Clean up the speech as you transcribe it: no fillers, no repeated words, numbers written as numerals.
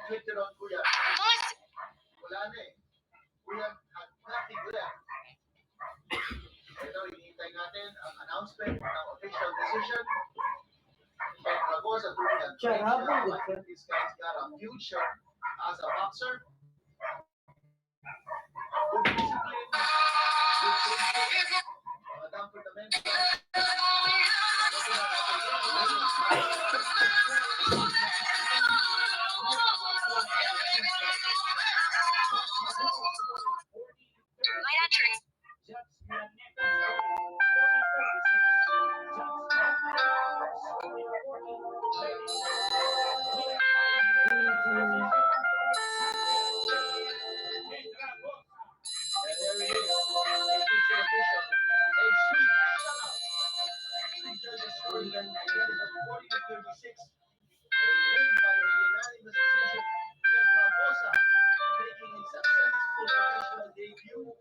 Twitter on Kuya. Wala na eh. We have had nothing left. Ito, hinihintay natin ang announcement ng official decision. And Raposa doing a great job. I think this guy's got a future as a boxer. Good discipline, good thinking, madam fundamental. Debut.